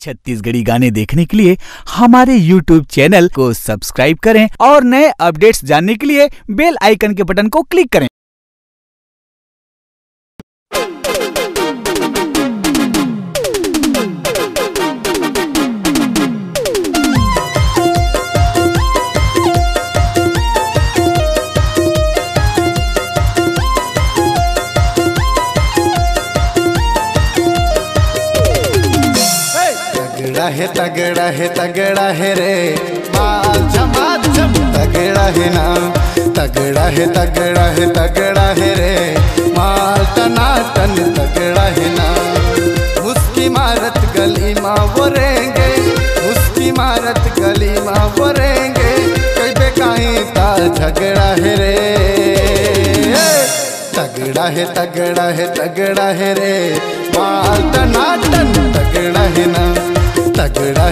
छत्तीसगढ़ी गाने देखने के लिए हमारे YouTube चैनल को सब्सक्राइब करें और नए अपडेट्स जानने के लिए बेल आइकन के बटन को क्लिक करें। तगड़ा है रे माल झमाझम तगड़ा है ना, तगड़ा है रे माल टनाटन तगड़ा है ना। उसकी मारत गली माँ वो रहेंगे, उसकी मारत गली माँ वो रहेंगे, कई बेकाहीं ता झगड़ा है रे। तगड़ा है रे माल टनाटन तगड़ा है ना, तगड़ा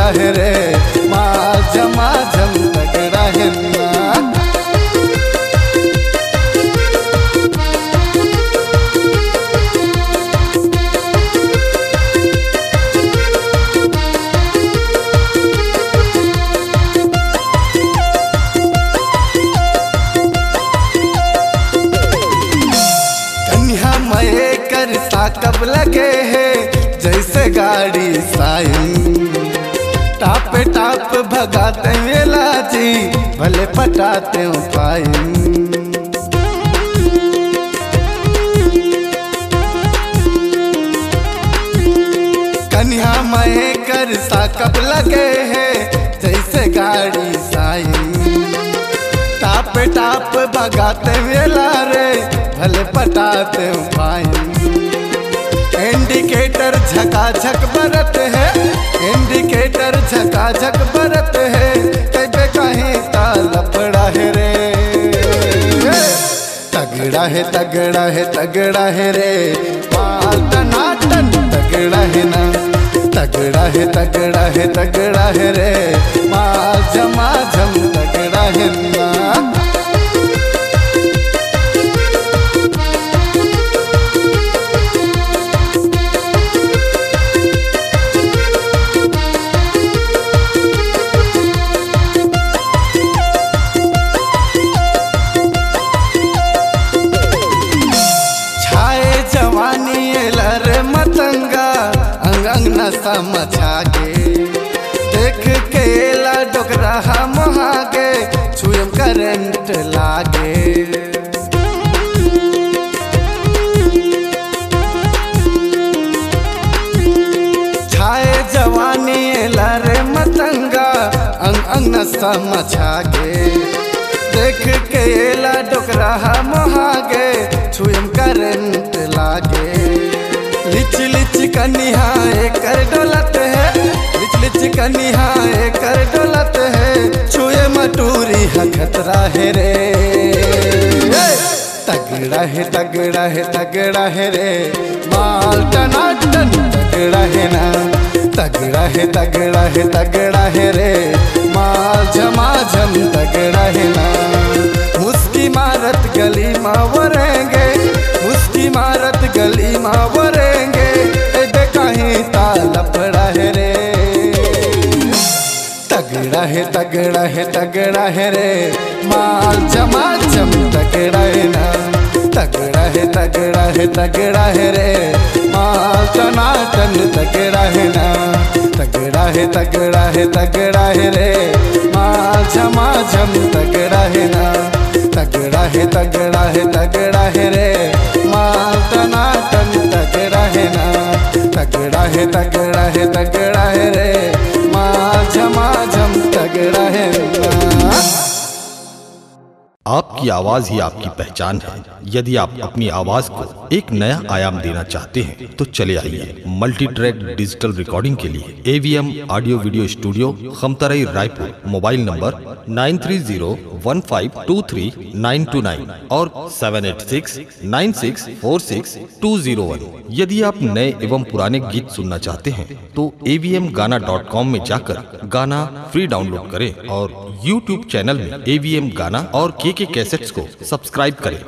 है रे माल झमाझम तगड़ा है ना। कन्या मये कर सा कब लगे है जैसे गाड़ी साइन, टाप भगाते वेला जी भले पटाते फाइन। कन्या मये कर सा कब लगे है जैसे गाड़ी साइन, टाप भगाते वेला रे भले पटाते फाइन। इंडिकेटर झकाझक बरत है, इंडिकेटर झकाझक बरत है, कहीं कहीं ता लफड़ा है रे। तगड़ा है रे माल टनाटन तगड़ा है ना, तगड़ा है रे माल झमाझम तगड़ा है ना। समझागे देख के ला डोकरा महागे छुएम करंट लागे। छाए जवानी लारे मतंगा अंग न समझागे, देख के ला डोकरा महागे छुएम करंट लागे। लिच कन्हा कर डोलत है, लिच कन्हा कर डोलत है, छुए मटूरी खतरा है रे। तगड़ा है रे माल टनाटन तगड़ा है ना, तगड़ा है रे माल झमाझम तगड़ा है ना। उसकी मारत गली माँ वो रहेंगे, उसकी मारत गली माँ वो रहेंगे, कहीं ता लफड़ा है रे। तगड़ा है रे माल झमाझम तगड़ा है ना, तगड़ा है रे माल टनाटन तगड़ा है ना। तगड़ा है रे माल झमाझम तगड़ा है ना, तगड़ा है रे माल टनाटन तगड़ा है ना। तगड़ा है रे माल झमाझम तगड़ा है ना। आपकी आवाज ही आपकी पहचान है। यदि आप अपनी आवाज को एक नया आयाम देना चाहते हैं तो चले आइए मल्टी ट्रैक डिजिटल रिकॉर्डिंग के लिए AVM audio video studio Khamtarai Raipur. Mobile number 9301523929 और 7869646201। यदि आप नए एवं पुराने गीत सुनना चाहते हैं तो avmgana.com में जाकर गाना फ्री डाउनलोड करें और YouTube चैनल में AVM गाना और KK कैसेट्स को सब्सक्राइब करें।